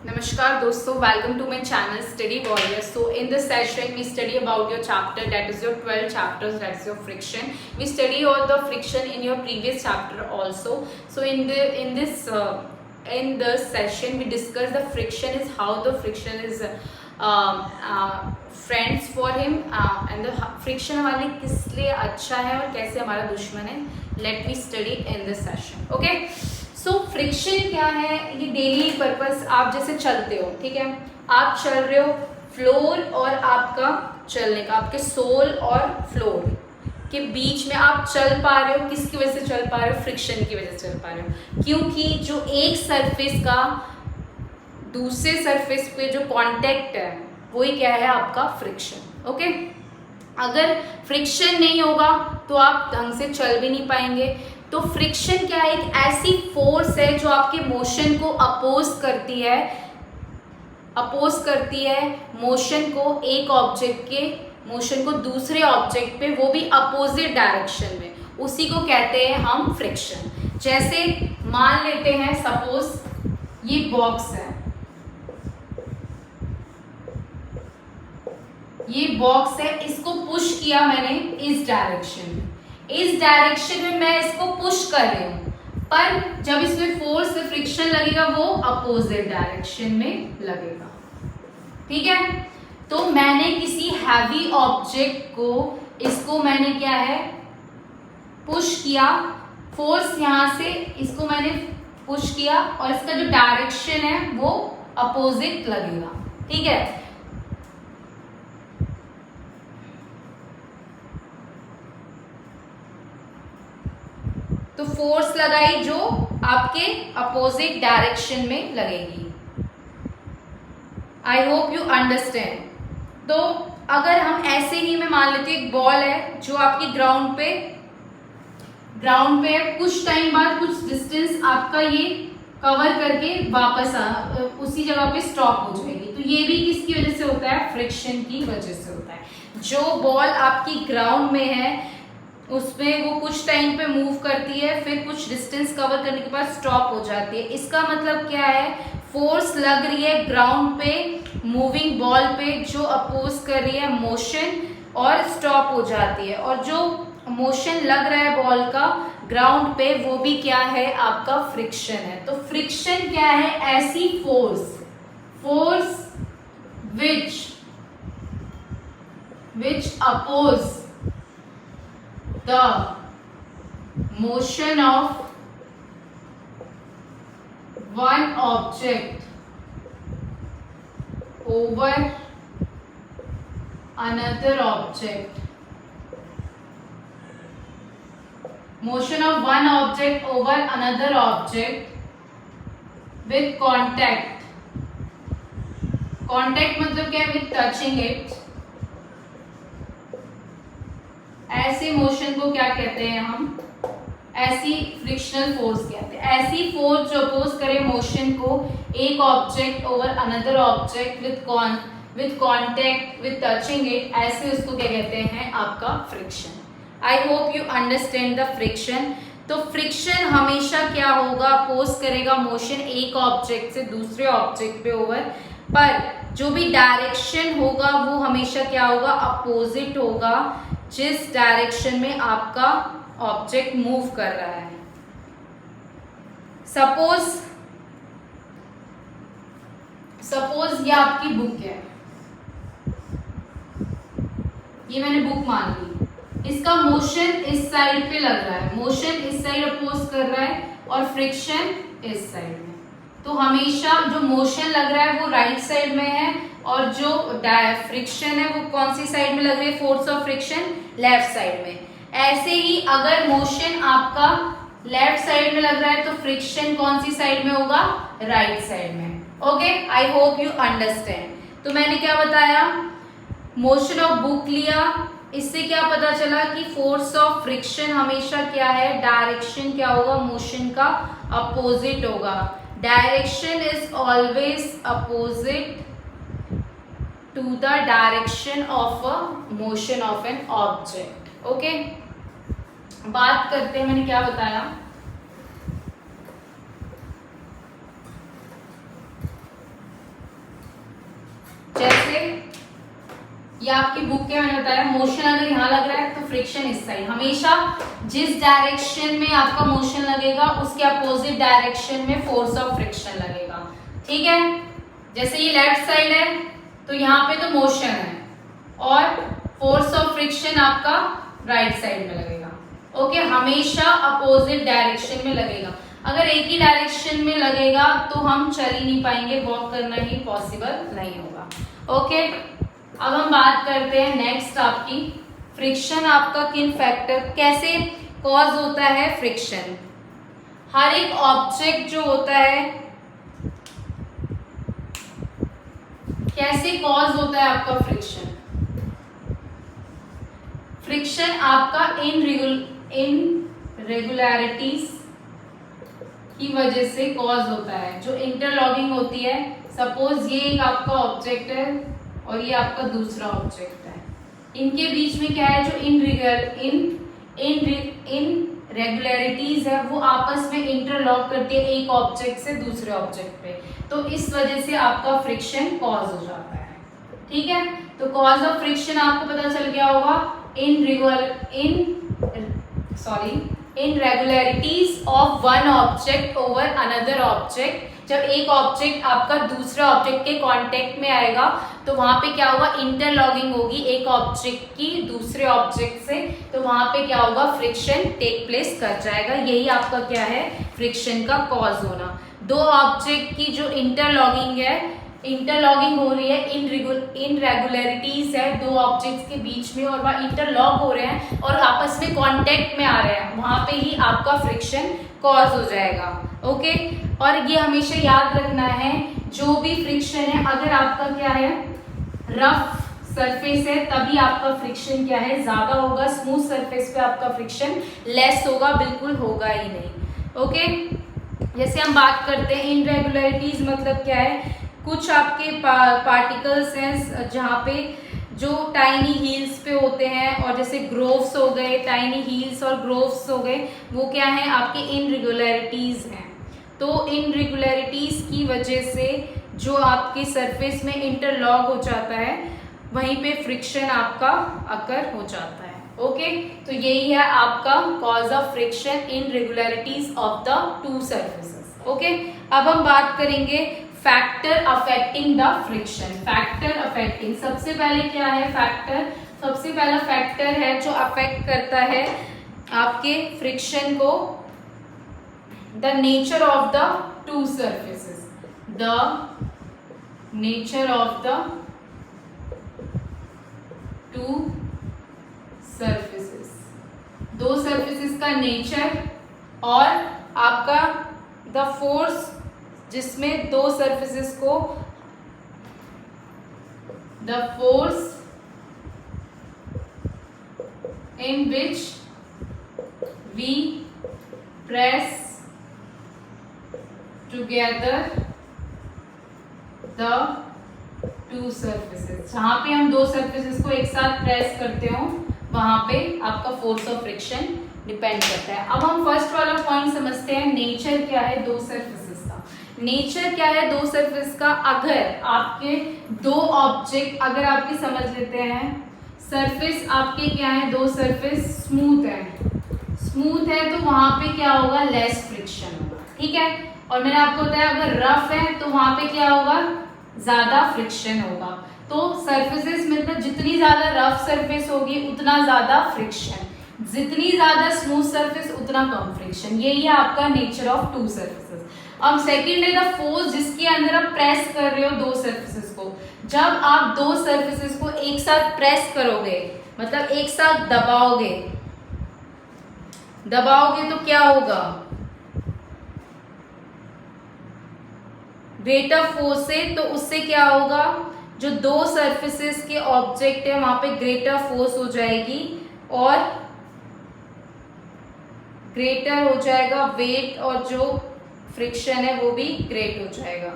Namaskar dosto, welcome to my channel Study Warrior. So in this session we study about your chapter, that is your 12 chapters, that is your friction. We study all the friction in your previous chapter also. So in this session we discuss the friction is how the friction is friends for him and the friction वाले किस लिए अच्छा है और कैसे हमारा दुश्मन है. Let me study in this session. Okay. So friction क्या है? ये डेली पर्पस, आप जैसे चलते हो, ठीक है, आप चल रहे हो, फ्लोर और आपका चलने का, आपके सोल और फ्लोर के बीच में आप चल पा रहे हो. किसकी वजह से चल पा रहे हो? फ्रिक्शन की वजह से चल पा रहे हो, क्योंकि जो एक सरफेस का दूसरे सरफेस पे जो कांटेक्ट है वही क्या है? आपका फ्रिक्शन. ओके. अगर फ्रिक्शन नहीं होगा तो आप ढंग से चल भी नहीं पाएंगे. तो फ्रिक्शन क्या है? एक ऐसी फोर्स है जो आपके मोशन को अपोज करती है मोशन को, एक ऑब्जेक्ट के मोशन को दूसरे ऑब्जेक्ट पे, वो भी अपोजिट डायरेक्शन में. उसी को कहते हैं हम फ्रिक्शन. जैसे मान लेते हैं सपोज ये बॉक्स है, ये बॉक्स है, इसको पुश किया मैंने इस डायरेक्शन में, इस डायरेक्शन में मैं इसको पुश कर रही हूं, पर जब इसमें फोर्स से फ्रिक्शन लगेगा वो अपोजिट डायरेक्शन में लगेगा. ठीक है. तो मैंने किसी हैवी ऑब्जेक्ट को, इसको मैंने क्या है? पुश किया, फोर्स यहां से इसको मैंने पुश किया और इसका जो डायरेक्शन है वो अपोजिट लगेगा. ठीक है. तो फोर्स लगाई जो आपके अपोजिट डायरेक्शन में लगेगी. I hope you understand. तो अगर हम ऐसे ही में मान लेते एक बॉल है जो आपकी ग्राउंड पे कुछ टाइम बाद कुछ डिस्टेंस आपका ये कवर करके वापस उसी जगह पे स्टॉप हो जाएगी. तो ये भी किसकी वजह से होता है? फ्रिक्शन की वजह से होता है. जो बॉल आपकी ग्राउंड में है उसमें वो कुछ टाइम पे मूव करती है, फिर कुछ डिस्टेंस कवर करने के बाद स्टॉप हो जाती है. इसका मतलब क्या है? फोर्स लग रही है ग्राउंड पे मूविंग बॉल पे जो अपोज कर रही है मोशन, और स्टॉप हो जाती है. और जो मोशन लग रहा है बॉल का ग्राउंड पे वो भी क्या है? आपका फ्रिक्शन है. तो फ्रिक्शन क्या है? ऐसी force which oppose the motion of one object over another object. Motion of one object over another object with contact. Contact मतलब क्या है? With touching it. ऐसे मोशन को क्या कहते हैं हम? ऐसी फ्रिक्शनल फोर्स कहते हैं. ऐसी फोर्स जो अपोज करे मोशन को, एक object over another object with contact with touching it, ऐसे उसको क्या कहते हैं? आपका friction. I hope you understand the friction. तो फ्रिक्शन हमेशा क्या होगा? अपोज करेगा मोशन एक ऑब्जेक्ट से दूसरे ऑब्जेक्ट पे ओवर, पर जो भी डायरेक्शन होगा वो हमेशा क्या होगा? अपोजिट होगा जिस डायरेक्शन में आपका ऑब्जेक्ट मूव कर रहा है. सपोज ये आपकी बुक है, ये मैंने बुक मान ली, इसका मोशन इस साइड पे लग रहा है, मोशन इस साइड अपोज कर रहा है और फ्रिक्शन इस साइड में. तो हमेशा जो मोशन लग रहा है वो राइट साइड में है और जो फ्रिक्शन है वो कौन सी साइड में लग रही है? Force of friction left side में. ऐसे ही अगर मोशन आपका लेफ्ट साइड में लग रहा है तो फ्रिक्शन कौन सी साइड में होगा? राइट साइड में. Okay. I hope you understand. तो मैंने क्या बताया? मोशन ऑफ बुक लिया, इससे क्या पता चला कि फोर्स ऑफ फ्रिक्शन हमेशा क्या है? डायरेक्शन क्या होगा? मोशन का अपोजिट होगा. Direction is always opposite to the direction of a motion of an object. Okay. बात करते हैं, मैंने क्या बताया? ये आपकी बुक के मैंने बताया मोशन अगर यहाँ लग रहा है तो फ्रिक्शन इस साइड। हमेशा जिस डायरेक्शन में आपका मोशन लगेगा उसके अपोजिट डायरेक्शन में फोर्स ऑफ फ्रिक्शन लगेगा। ठीक है, जैसे ये लेफ्ट साइड है तो यहाँ पे तो मोशन है और फोर्स ऑफ फ्रिक्शन आपका राइट साइड में लगेगा। ओके, हमेशा अपोजिट डायरेक्शन में लगेगा। अगर एक ही डायरेक्शन में लगेगा तो हम चल ही नहीं पाएंगे, वॉक करना ही पॉसिबल नहीं होगा। ओके, अब हम बात करते हैं नेक्स्ट आपकी फ्रिक्शन आपका किन फैक्टर कैसे कॉज होता है फ्रिक्शन। हर एक ऑब्जेक्ट जो होता है कैसे कॉज होता है आपका फ्रिक्शन। फ्रिक्शन आपका इनरेगुलरिटीज की वजह से कॉज होता है। जो इंटरलॉकिंग होती है, सपोज ये एक आपका ऑब्जेक्ट है और ये आपका दूसरा ऑब्जेक्ट है, इनके बीच में क्या है जो इनरेगुलरिटीज है वो आपस में इंटरलॉक करती है एक ऑब्जेक्ट से दूसरे ऑब्जेक्ट पे, तो इस वजह से आपका फ्रिक्शन कॉज हो जाता है। ठीक है, तो कॉज ऑफ फ्रिक्शन आपको पता चल गया होगा इनरेगुलरिटीज of one object over another object. जब एक ऑब्जेक्ट आपका दूसरे ऑब्जेक्ट के कांटेक्ट में आएगा तो वहां पे क्या होगा, इंटरलॉकिंग होगी एक ऑब्जेक्ट की दूसरे ऑब्जेक्ट से, तो वहां पे क्या होगा, फ्रिक्शन टेक प्लेस कर जाएगा। यही आपका क्या है, फ्रिक्शन का कॉज होना। दो ऑब्जेक्ट की जो इंटरलॉकिंग हो रही है, इनरेगुलरिटीज है दो ऑब्जेक्ट्स के बीच में और वह इंटरलॉक हो रहे हैं और आपस में कांटेक्ट में आ रहे हैं, वहां पे ही आपका फ्रिक्शन कॉज हो जाएगा। ओके, और ये हमेशा याद रखना है जो भी फ्रिक्शन है, अगर आपका क्या है रफ सरफेस है तभी आपका फ्रिक्शन क्या है ज्यादा होगा, स्मूथ सरफेस पे आपका फ्रिक्शन लेस होगा, बिल्कुल होगा ही नहीं। ओके, जैसे हम बात करते हैं इनरेगुलरिटीज मतलब क्या है, कुछ आपके पार्टिकल्स हैं जहाँ पे जो टाइनी हील्स पे होते हैं, और जैसे ग्रोव्स हो गए, टाइनी हील्स और ग्रोव्स हो गए, वो क्या है आपके इनरेगुलरिटीज हैं। तो इनरेगुलरिटीज की वजह से जो आपके सरफेस में इंटरलॉक हो जाता है वहीं पे फ्रिक्शन आपका अकर हो जाता है। ओके, तो यही है आपका cause of friction, इनरेगुलरिटीज of the two surfaces. Okay, अब हम बात करेंगे factor affecting the friction. Factor affecting, सबसे पहले क्या है फैक्टर, सबसे पहला फैक्टर है जो अफेक्ट करता है आपके फ्रिक्शन को, the nature of the two surfaces, the nature of the two surfaces, दो सरफेसेस का नेचर और आपका द फोर्स जिसमें दो सरफेसेस को, the force in which we press together the two surfaces। जहां पे हम दो सरफेसेस को एक साथ प्रेस करते हो वहां पे आपका फोर्स ऑफ फ्रिक्शन डिपेंड करता है। अब हम फर्स्ट वाला पॉइंट समझते हैं, नेचर क्या है दो सरफेसेस का। नेचर क्या है दो सरफेस का, अगर आपके दो ऑब्जेक्ट, अगर आपकी समझ लेते हैं सरफेस आपके क्या है, दो सरफेस स्मूथ है, स्मूथ है तो वहां पे क्या होगा, लेस फ्रिक्शन होगा। ठीक है, और मैंने आपको बताया अगर रफ है तो वहां पे क्या होगा, ज्यादा फ्रिक्शन होगा। तो सरफेसेस मतलब जितनी ज्यादा रफ सरफेस होगी उतना ज्यादा फ्रिक्शन, जितनी ज्यादा स्मूथ सरफेस उतना कम फ्रिक्शन। यही है आपका नेचर ऑफ टू सरफेसेस। अब सेकेंड है द फोर्स, जिसके अंदर आप प्रेस कर रहे हो दो सरफेसेस को। जब आप दो सरफेसेस को एक साथ प्रेस करोगे, मतलब एक साथ दबाओगे तो क्या होगा, ग्रेटर फोर्स से, तो उससे क्या होगा, जो दो सरफेसेस के ऑब्जेक्ट है वहां पे ग्रेटर फोर्स हो जाएगी और ग्रेटर हो जाएगा वेट, और जो फ्रिक्शन है वो भी ग्रेट हो जाएगा।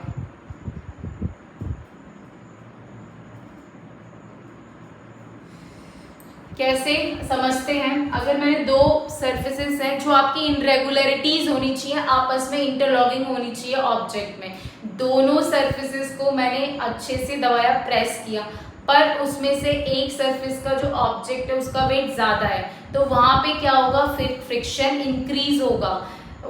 कैसे समझते हैं, अगर मैंने दो सरफेसेस हैं जो आपकी इनरेगुलरिटीज होनी चाहिए, आपस में इंटरलॉकिंग होनी चाहिए ऑब्जेक्ट में, दोनों सरफेसेस को मैंने अच्छे से दबाया, प्रेस किया, पर उसमें से एक सरफेस का जो ऑब्जेक्ट है उसका वेट ज्यादा है, तो वहां पे क्या होगा, फिर फ्रिक्शन इंक्रीज होगा।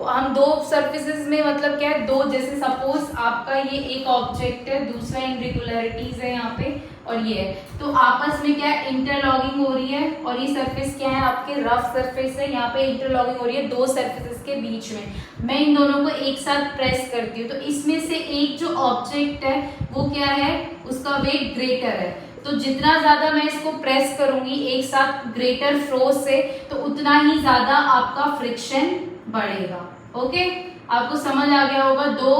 हम दो सरफेसेस में मतलब क्या है, दो, जैसे सपोज आपका ये एक ऑब्जेक्ट है, दूसरा इनरेगुलरिटीज है यहाँ पे और ये है, तो आपस में क्या है, इंटरलॉकिंग हो रही है। और ये सरफेस क्या है, आपके रफ सरफेस है, यहाँ पे इंटरलॉकिंग हो रही है दो सरफेसेस के बीच में। मैं इन दोनों को एक साथ प्रेस करती हूँ, तो इसमें से एक जो ऑब्जेक्ट है वो क्या है, उसका वेट ग्रेटर है, तो जितना ज्यादा मैं इसको प्रेस करूंगी एक साथ ग्रेटर फोर्स से, तो उतना ही ज्यादा आपका फ्रिक्शन बढ़ेगा। ओके, आपको समझ आ गया होगा। दो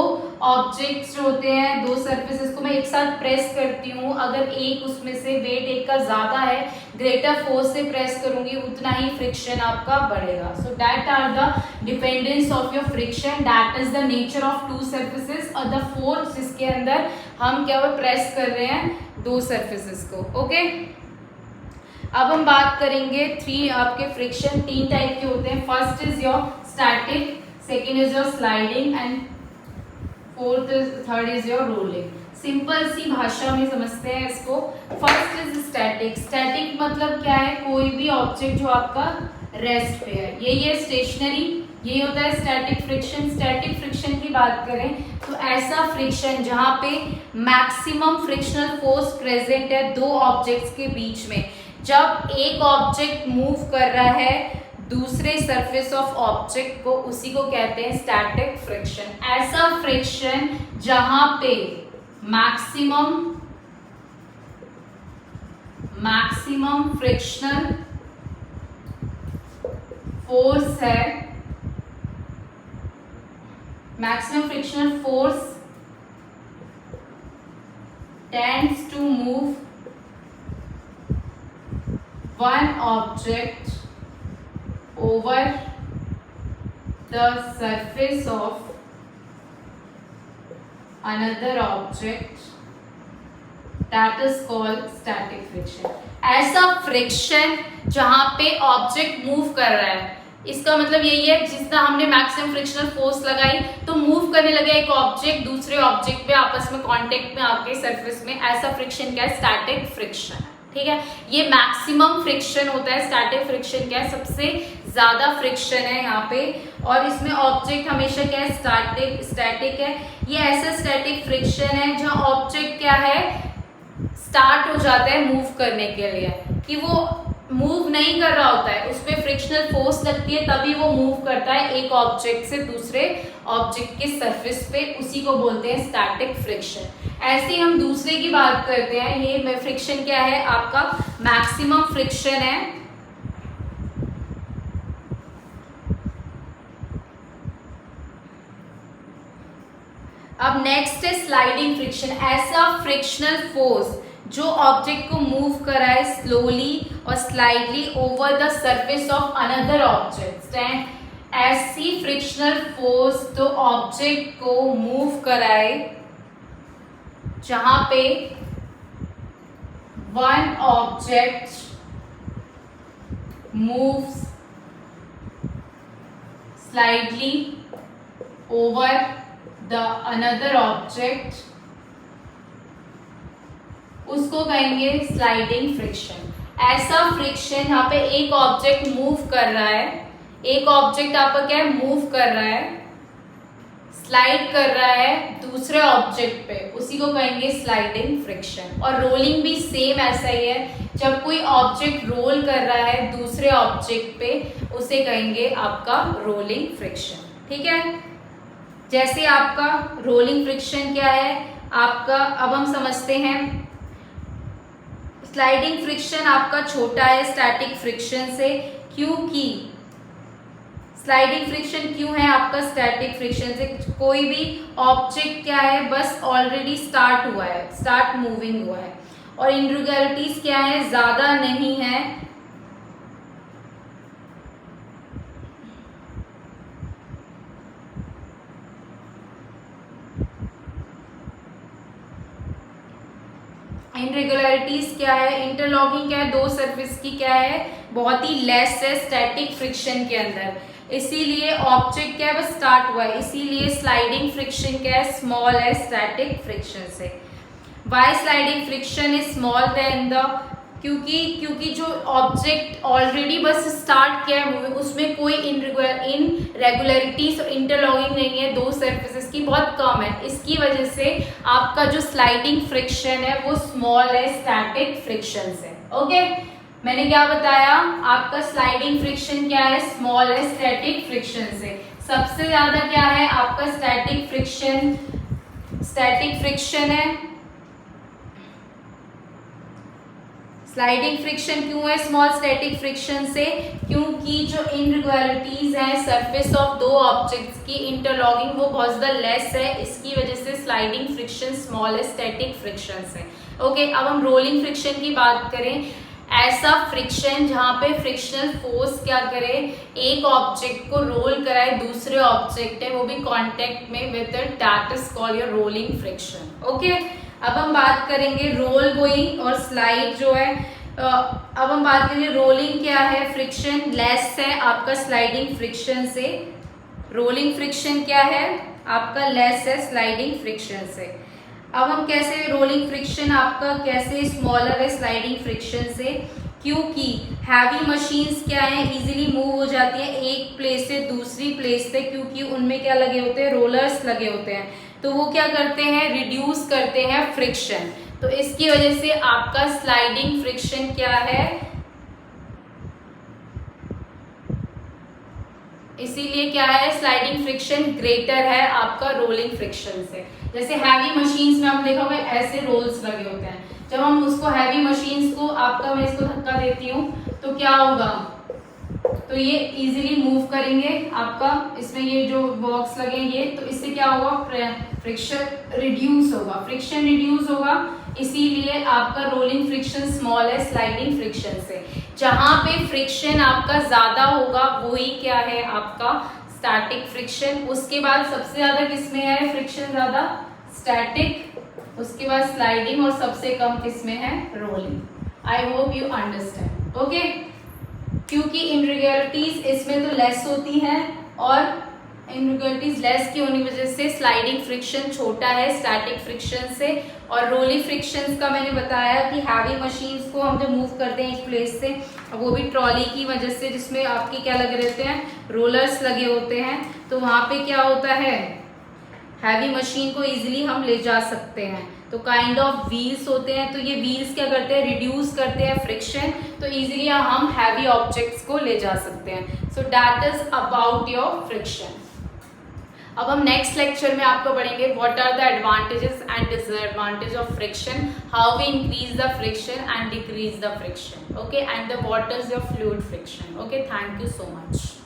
ऑब्जेक्ट्स जो होते हैं, दो सरफेसेस को मैं एक साथ प्रेस करती हूँ, अगर एक उसमें से वेट एक का ज्यादा है, ग्रेटर फोर्स से प्रेस करूंगी, उतना ही फ्रिक्शन आपका बढ़ेगा। So that are the dependence of your friction, that is the nature of two surfaces और द फोर्स जिसके अंदर हम क्या वो प्रेस कर रहे हैं दो सरफेसेस को। ओके, अब हम बात करेंगे आपके फ्रिक्शन तीन टाइप के होते हैं। First is your static, second is your sliding and third is your rolling. Simple सी भाषा में समझते हैं इसको। First is static. स्टैटिक मतलब क्या है, कोई भी ऑब्जेक्ट जो आपका रेस्ट पे है, ये स्टेशनरी, ये होता है स्टैटिक फ्रिक्शन। स्टैटिक फ्रिक्शन की बात करें तो ऐसा फ्रिक्शन जहां पे मैक्सिमम फ्रिक्शनल फोर्स प्रेजेंट है दो ऑब्जेक्ट्स के बीच में। जब एक ऑब्जेक्ट मूव कर रहा है दूसरे सरफेस ऑफ ऑब्जेक्ट को, उसी को कहते हैं स्टैटिक फ्रिक्शन। ऐसा फ्रिक्शन जहां पे मैक्सिमम फ्रिक्शनल फोर्स है, maximum frictional force tends to move one object over the surface of another object, that is called static friction। ऐसा फ्रिक्शन जहां पे ऑब्जेक्ट मूव कर रहा है, इसका मतलब यही है जितना हमने मैक्सिमम फ्रिक्शनल फोर्स लगाई तो मूव करने लगा एक ऑब्जेक्ट दूसरे ऑब्जेक्ट पे, आपस में कांटेक्ट में आपके सरफेस में, ऐसा फ्रिक्शन क्या है, स्टैटिक फ्रिक्शन। ठीक है, ये मैक्सिमम फ्रिक्शन होता है। स्टैटिक फ्रिक्शन क्या है, सबसे ज्यादा फ्रिक्शन है यहाँ पे, और इसमें ऑब्जेक्ट हमेशा क्या है, स्टैटिक है। ये ऐसा स्टैटिक फ्रिक्शन है जहाँ ऑब्जेक्ट क्या है, स्टार्ट हो जाता है मूव करने के लिए, कि वो मूव नहीं कर रहा होता है, उसमें फ्रिक्शनल फोर्स लगती है तभी वो मूव करता है एक ऑब्जेक्ट से दूसरे ऑब्जेक्ट के सरफेस पे, उसी को बोलते हैं स्टैटिक फ्रिक्शन। ऐसे हम दूसरे की बात करते हैं। ये फ्रिक्शन क्या है, आपका मैक्सिमम फ्रिक्शन है, अब नेक्स्ट है स्लाइडिंग फ्रिक्शन। ऐसा फ्रिक्शनल फोर्स जो ऑब्जेक्ट को मूव कराए स्लोली और slightly over the surface of another object. ऐसी फ्रिक्शनल फोर्स तो ऑब्जेक्ट को मूव कराए जहां पे one object moves slightly over the another object, उसको कहेंगे स्लाइडिंग फ्रिक्शन। ऐसा फ्रिक्शन यहाँ पे एक ऑब्जेक्ट मूव कर रहा है, एक ऑब्जेक्ट आपका क्या है, मूव कर रहा है, स्लाइड कर रहा है दूसरे ऑब्जेक्ट पे, उसी को कहेंगे स्लाइडिंग फ्रिक्शन। और रोलिंग भी सेम ऐसा ही है, जब कोई ऑब्जेक्ट रोल कर रहा है दूसरे ऑब्जेक्ट पे, उसे कहेंगे आपका रोलिंग फ्रिक्शन। ठीक है, जैसे आपका रोलिंग फ्रिक्शन क्या है आपका, अब हम समझते हैं। स्लाइडिंग फ्रिक्शन आपका छोटा है स्टैटिक फ्रिक्शन से, क्योंकि स्लाइडिंग फ्रिक्शन क्यों है आपका स्टैटिक फ्रिक्शन से, कोई भी ऑब्जेक्ट क्या है बस ऑलरेडी स्टार्ट हुआ है, स्टार्ट मूविंग हुआ है, और इनरेगुलरिटीज क्या है, ज्यादा नहीं है, इनरेगुलरिटीज क्या है, इंटरलॉकिंग क्या है, दो सरफेस की क्या है, बहुत ही लेस है स्टैटिक फ्रिक्शन के अंदर, इसीलिए ऑब्जेक्ट क्या है बस स्टार्ट हुआ है, इसीलिए स्लाइडिंग फ्रिक्शन क्या है, स्मॉल है स्टैटिक फ्रिक्शन से। Why sliding friction is small then the, क्योंकि जो ऑब्जेक्ट ऑलरेडी बस स्टार्ट किया है मूविंग, उसमें कोई इनरेगुलरिटीज और इंटरलॉकिंग नहीं है दो सरफेसेस की, बहुत कम है। इसकी वजह से आपका जो स्लाइडिंग फ्रिक्शन है वो स्मॉल है स्टैटिक फ्रिक्शन से। ओके, मैंने क्या बताया, आपका स्लाइडिंग फ्रिक्शन क्या है, स्मॉल है स्टैटिक फ्रिक्शन से। सबसे ज्यादा क्या है आपका स्टैटिक फ्रिक्शन है। स्लाइडिंग फ्रिक्शन क्यों है स्मॉल स्टैटिक फ्रिक्शन से, क्योंकि जो इनइक्वालिटीज है सरफेस ऑफ दो ऑब्जेक्ट्स की इंटरलॉकिंग वो बहुत ज्यादा लेस है, इसकी वजह से स्लाइडिंग फ्रिक्शन स्मॉल है स्टैटिक फ्रिक्शन से। ओके, अब हम रोलिंग फ्रिक्शन की बात करें, ऐसा फ्रिक्शन जहां पे फ्रिक्शनल फोर्स क्या करे, एक ऑब्जेक्ट को रोल कराए दूसरे ऑब्जेक्ट है वो भी कांटेक्ट में with it, that is called your rolling friction. Okay, अब हम बात करेंगे रोल गोइंग और स्लाइड जो है। अब हम बात करेंगे रोलिंग क्या है, फ्रिक्शन लेस है आपका स्लाइडिंग फ्रिक्शन से। रोलिंग फ्रिक्शन क्या है आपका लेस है स्लाइडिंग फ्रिक्शन से। अब हम कैसे, रोलिंग फ्रिक्शन आपका कैसे स्मॉलर है स्लाइडिंग फ्रिक्शन से, क्योंकि हैवी मशीन्स क्या है इजीली मूव हो जाती है एक प्लेस से दूसरी प्लेस पे, क्योंकि उनमें क्या लगे होते हैं, रोलर्स लगे होते हैं, तो वो क्या करते हैं, रिड्यूस करते हैं फ्रिक्शन। तो इसकी वजह से आपका स्लाइडिंग फ्रिक्शन क्या है, इसीलिए क्या है स्लाइडिंग फ्रिक्शन ग्रेटर है आपका रोलिंग फ्रिक्शन से। जैसे हैवी मशीन्स में हम देखा होगा ऐसे रोल्स लगे होते हैं, जब हम उसको हैवी मशीन्स को आपका मैं इसको धक्का देती हूँ तो क्या होगा, तो ये इजीली मूव करेंगे आपका, इसमें ये जो बॉक्स लगे ये, तो इससे क्या होगा फ्रिक्शन रिड्यूस होगा, इसीलिए आपका रोलिंग फ्रिक्शन स्मॉल है स्लाइडिंग फ्रिक्शन से। जहां पे फ्रिक्शन आपका ज्यादा होगा वही क्या है आपका स्टैटिक फ्रिक्शन। उसके बाद सबसे ज्यादा किसमें है फ्रिक्शन ज्यादा, स्टैटिक, उसके बाद स्लाइडिंग और सबसे कम किसमें है, rolling. I hope you understand. Okay, क्योंकि इनरेगुलरिटीज इसमें तो लेस होती हैं और इनरेगुलरिटीज लेस की होने की वजह से स्लाइडिंग फ्रिक्शन छोटा है स्टैटिक फ्रिक्शन से। और रोलिंग फ्रिक्शंस का मैंने बताया कि हैवी मशीन्स को हम जब मूव करते हैं एक प्लेस से, वो भी ट्रॉली की वजह से जिसमें आपके क्या लगे रहते हैं, रोलर्स लगे होते हैं, तो वहां पे क्या होता है हैवी मशीन को इजीली हम ले जा सकते हैं, तो काइंड ऑफ व्हील्स होते हैं, तो ये व्हील्स क्या करते हैं, रिड्यूस करते हैं फ्रिक्शन, तो इजीली हम हैवी ऑब्जेक्ट्स को ले जा सकते हैं। So that is about your friction. अब हम नेक्स्ट लेक्चर में आपको पढ़ेंगे what are the advantages and disadvantage of friction, how we increase the friction and decrease the friction, okay, and the what is your fluid friction. Okay, thank you so much.